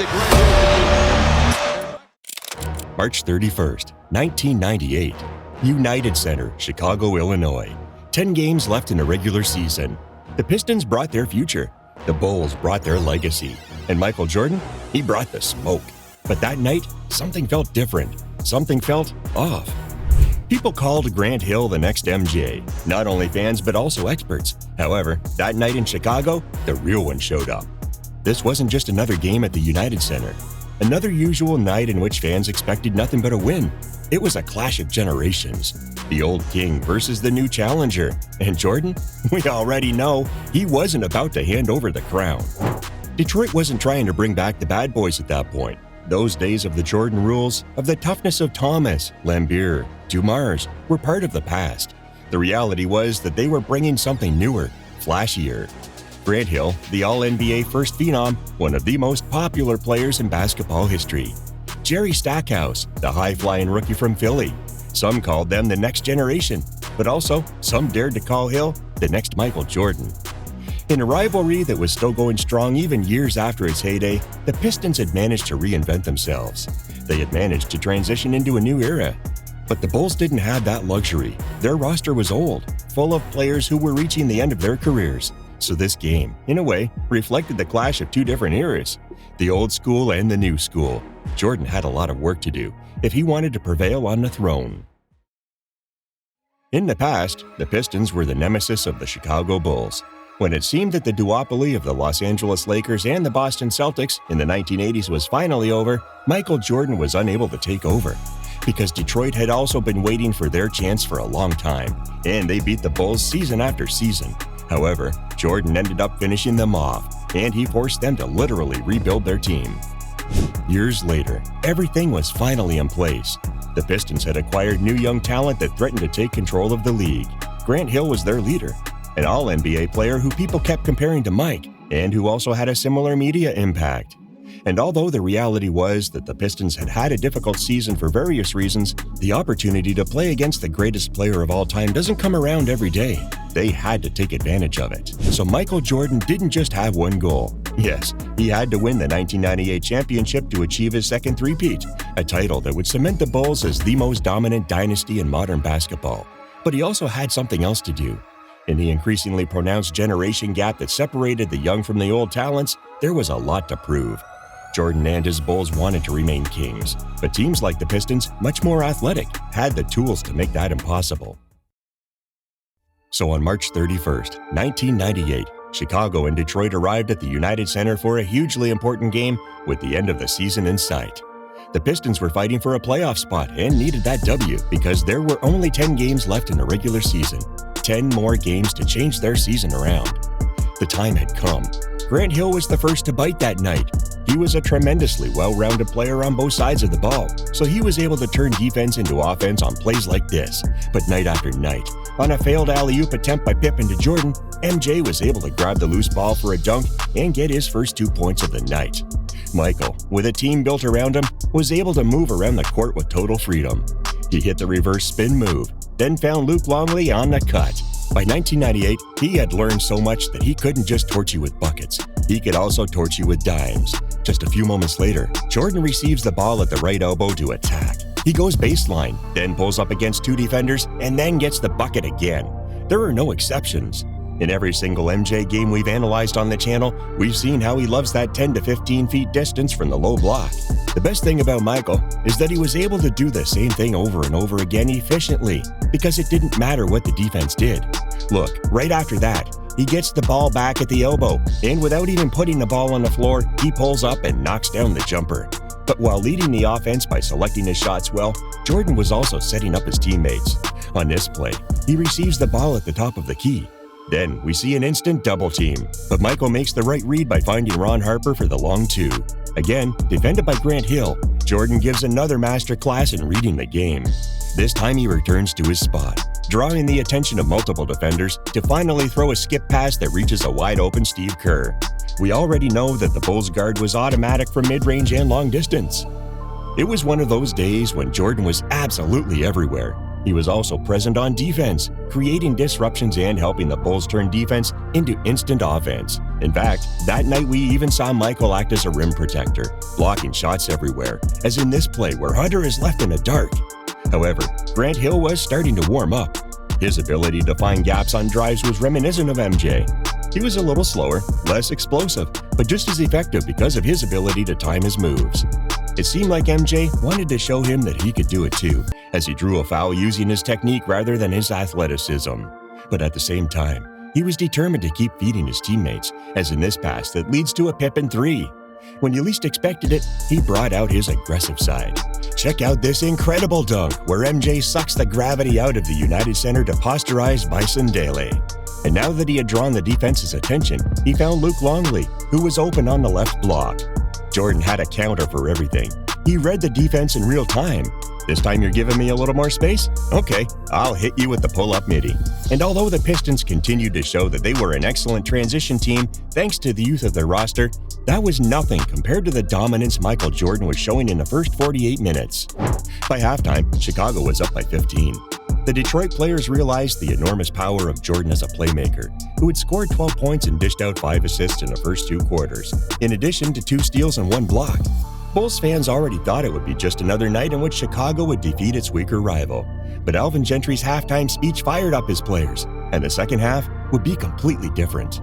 the great. March 31st, 1998. United Center, Chicago, Illinois. 10 games left in the regular season. The Pistons brought their future. The Bulls brought their legacy. And Michael Jordan, he brought the smoke. But that night, something felt different. Something felt off. People called Grant Hill the next MJ. Not only fans, but also experts. However, that night in Chicago, the real one showed up. This wasn't just another game at the United Center. Another usual night in which fans expected nothing but a win. It was a clash of generations. The old king versus the new challenger. And Jordan? We already know he wasn't about to hand over the crown. Detroit wasn't trying to bring back the bad boys at that point. Those days of the Jordan rules, of the toughness of Thomas, Lambeer, Dumars, were part of the past. The reality was that they were bringing something newer, flashier. Grant Hill, the All-NBA first phenom, one of the most popular players in basketball history. Jerry Stackhouse, the high-flying rookie from Philly. Some called them the next generation, but also some dared to call Hill the next Michael Jordan. In a rivalry that was still going strong even years after its heyday, the Pistons had managed to reinvent themselves. They had managed to transition into a new era. But the Bulls didn't have that luxury. Their roster was old, full of players who were reaching the end of their careers. So this game, in a way, reflected the clash of two different eras, the old school and the new school. Jordan had a lot of work to do if he wanted to prevail on the throne. In the past, the Pistons were the nemesis of the Chicago Bulls. When it seemed that the duopoly of the Los Angeles Lakers and the Boston Celtics in the 1980s was finally over, Michael Jordan was unable to take over. Because Detroit had also been waiting for their chance for a long time, and they beat the Bulls season after season. However, Jordan ended up finishing them off, and he forced them to literally rebuild their team. Years later, everything was finally in place. The Pistons had acquired new young talent that threatened to take control of the league. Grant Hill was their leader, an All-NBA player who people kept comparing to Mike, and who also had a similar media impact. And although the reality was that the Pistons had had a difficult season for various reasons, the opportunity to play against the greatest player of all time doesn't come around every day. They had to take advantage of it. So Michael Jordan didn't just have one goal. Yes, he had to win the 1998 championship to achieve his second three-peat, a title that would cement the Bulls as the most dominant dynasty in modern basketball. But he also had something else to do. In the increasingly pronounced generation gap that separated the young from the old talents, there was a lot to prove. Jordan and his Bulls wanted to remain kings, but teams like the Pistons, much more athletic, had the tools to make that impossible. So on March 31st, 1998, Chicago and Detroit arrived at the United Center for a hugely important game with the end of the season in sight. The Pistons were fighting for a playoff spot and needed that W because there were only 10 games left in the regular season, 10 more games to change their season around. The time had come. Grant Hill was the first to bite that night. He was a tremendously well-rounded player on both sides of the ball, so he was able to turn defense into offense on plays like this. But night after night, on a failed alley-oop attempt by Pippen to Jordan, MJ was able to grab the loose ball for a dunk and get his first 2 points of the night. Michael, with a team built around him, was able to move around the court with total freedom. He hit the reverse spin move, then found Luke Longley on the cut. By 1998, he had learned so much that he couldn't just torch you with buckets. He could also torch you with dimes. Just a few moments later, Jordan receives the ball at the right elbow to attack. He goes baseline, then pulls up against two defenders, and then gets the bucket again. There are no exceptions. In every single MJ game we've analyzed on the channel, we've seen how he loves that 10 to 15 feet distance from the low block. The best thing about Michael is that he was able to do the same thing over and over again efficiently, because it didn't matter what the defense did. Look, right after that, he gets the ball back at the elbow, and without even putting the ball on the floor, he pulls up and knocks down the jumper. But while leading the offense by selecting his shots well, Jordan was also setting up his teammates. On this play, he receives the ball at the top of the key. Then we see an instant double team, but Michael makes the right read by finding Ron Harper for the long two. Again, defended by Grant Hill, Jordan gives another masterclass in reading the game. This time he returns to his spot, drawing the attention of multiple defenders to finally throw a skip pass that reaches a wide-open Steve Kerr. We already know that the Bulls guard was automatic from mid-range and long distance. It was one of those days when Jordan was absolutely everywhere. He was also present on defense, creating disruptions and helping the Bulls turn defense into instant offense. In fact, that night we even saw Michael act as a rim protector, blocking shots everywhere, as in this play where Hunter is left in the dark. However, Grant Hill was starting to warm up. His ability to find gaps on drives was reminiscent of MJ. He was a little slower, less explosive, but just as effective because of his ability to time his moves. It seemed like MJ wanted to show him that he could do it too, as he drew a foul using his technique rather than his athleticism. But at the same time, he was determined to keep feeding his teammates, as in this pass that leads to a Pippen 3. When you least expected it, he brought out his aggressive side. Check out this incredible dunk where MJ sucks the gravity out of the United Center to posterize Bison Daly. And now that he had drawn the defense's attention, he found Luke Longley, who was open on the left block. Jordan had a counter for everything. He read the defense in real time. This time you're giving me a little more space? Okay, I'll hit you with the pull-up midi. And although the Pistons continued to show that they were an excellent transition team thanks to the youth of their roster, that was nothing compared to the dominance Michael Jordan was showing in the first 48 minutes. By halftime, Chicago was up by 15. The Detroit players realized the enormous power of Jordan as a playmaker, who had scored 12 points and dished out 5 assists in the first 2 quarters, in addition to 2 steals and 1 block. Bulls fans already thought it would be just another night in which Chicago would defeat its weaker rival. But Alvin Gentry's halftime speech fired up his players, and the second half would be completely different.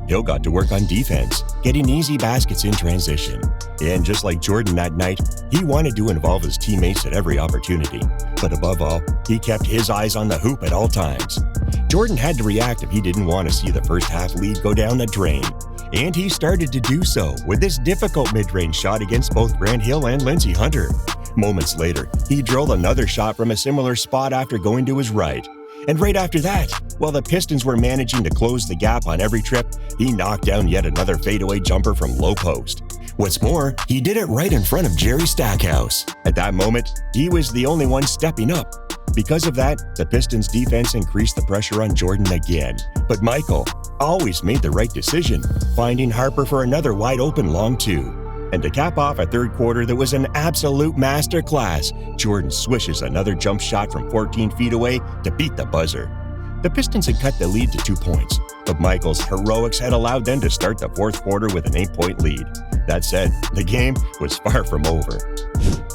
Hill got to work on defense, getting easy baskets in transition. And just like Jordan that night, he wanted to involve his teammates at every opportunity. But above all, he kept his eyes on the hoop at all times. Jordan had to react if he didn't want to see the first half lead go down the drain. And he started to do so with this difficult mid-range shot against both Grant Hill and Lindsey Hunter. Moments later, he drilled another shot from a similar spot after going to his right. And right after that, while the Pistons were managing to close the gap on every trip, he knocked down yet another fadeaway jumper from low post. What's more, he did it right in front of Jerry Stackhouse. At that moment, he was the only one stepping up. Because of that, the Pistons' defense increased the pressure on Jordan again. But Michael always made the right decision, finding Harper for another wide-open long 2. And to cap off a third quarter that was an absolute masterclass, Jordan swishes another jump shot from 14 feet away to beat the buzzer. The Pistons had cut the lead to 2 points, but Michael's heroics had allowed them to start the fourth quarter with an 8-point lead. That said, the game was far from over.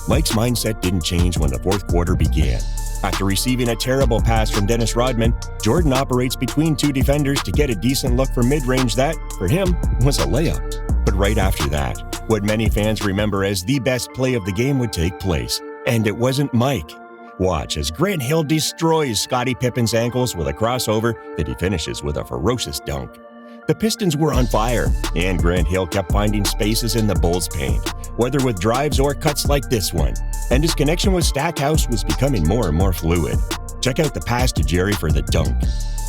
Mike's mindset didn't change when the fourth quarter began. After receiving a terrible pass from Dennis Rodman, Jordan operates between 2 defenders to get a decent look from mid-range that, for him, was a layup. But right after that, what many fans remember as the best play of the game would take place. And it wasn't Mike. Watch as Grant Hill destroys Scottie Pippen's ankles with a crossover that he finishes with a ferocious dunk. The Pistons were on fire, and Grant Hill kept finding spaces in the Bulls' paint, whether with drives or cuts like this one, and his connection with Stackhouse was becoming more and more fluid. Check out the pass to Jerry for the dunk.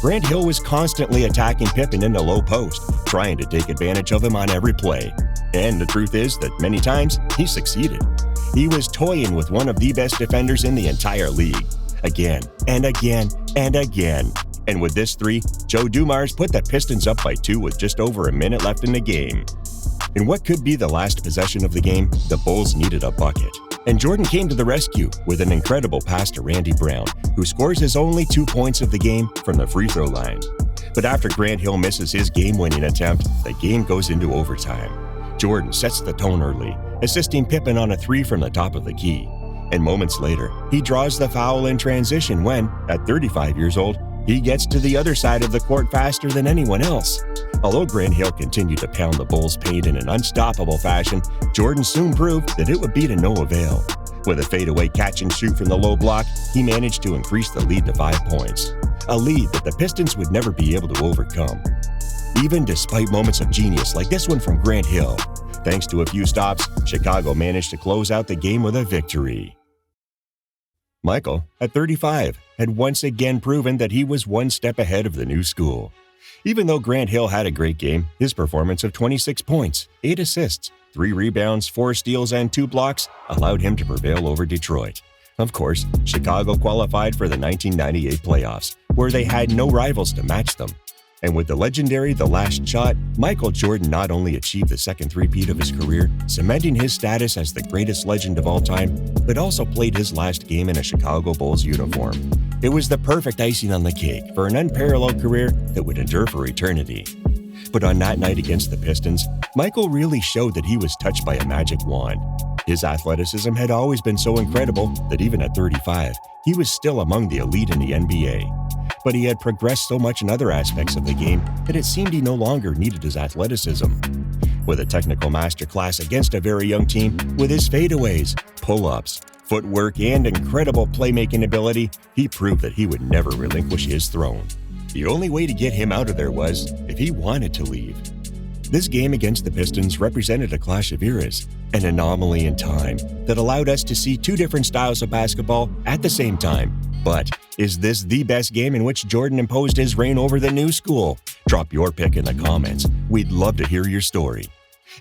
Grant Hill was constantly attacking Pippen in the low post, trying to take advantage of him on every play. And the truth is that many times, he succeeded. He was toying with one of the best defenders in the entire league. Again, and again, and again. And with this 3, Joe Dumars put the Pistons up by 2 with just over a minute left in the game. In what could be the last possession of the game, the Bulls needed a bucket. And Jordan came to the rescue with an incredible pass to Randy Brown, who scores his only 2 points of the game from the free throw line. But after Grant Hill misses his game-winning attempt, the game goes into overtime. Jordan sets the tone early, assisting Pippen on a 3 from the top of the key. And moments later, he draws the foul in transition when, at 35 years old, he gets to the other side of the court faster than anyone else. Although Grant Hill continued to pound the Bulls' paint in an unstoppable fashion, Jordan soon proved that it would be to no avail. With a fadeaway catch and shoot from the low block, he managed to increase the lead to 5 points, a lead that the Pistons would never be able to overcome. Even despite moments of genius like this one from Grant Hill, thanks to a few stops, Chicago managed to close out the game with a victory. Michael, at 35, had once again proven that he was one step ahead of the new school. Even though Grant Hill had a great game, his performance of 26 points, 8 assists, 3 rebounds, 4 steals, and 2 blocks allowed him to prevail over Detroit. Of course, Chicago qualified for the 1998 playoffs, where they had no rivals to match them. And with the legendary The Last Shot, Michael Jordan not only achieved the second three-peat of his career, cementing his status as the greatest legend of all time, but also played his last game in a Chicago Bulls uniform. It was the perfect icing on the cake for an unparalleled career that would endure for eternity. But on that night against the Pistons, Michael really showed that he was touched by a magic wand. His athleticism had always been so incredible that even at 35, he was still among the elite in the NBA. But he had progressed so much in other aspects of the game that it seemed he no longer needed his athleticism. With a technical masterclass against a very young team, with his fadeaways, pull-ups, footwork, and incredible playmaking ability, he proved that he would never relinquish his throne. The only way to get him out of there was if he wanted to leave. This game against the Pistons represented a clash of eras, an anomaly in time that allowed us to see two different styles of basketball at the same time. But is this the best game in which Jordan imposed his reign over the new school? Drop your pick in the comments. We'd love to hear your story.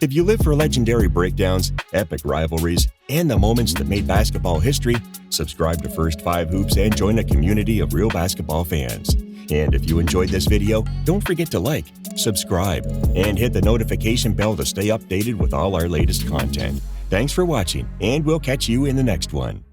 If you live for legendary breakdowns, epic rivalries, and the moments that made basketball history, subscribe to First 5 Hoops and join a community of real basketball fans. And if you enjoyed this video, don't forget to like, subscribe, and hit the notification bell to stay updated with all our latest content. Thanks for watching, and we'll catch you in the next one.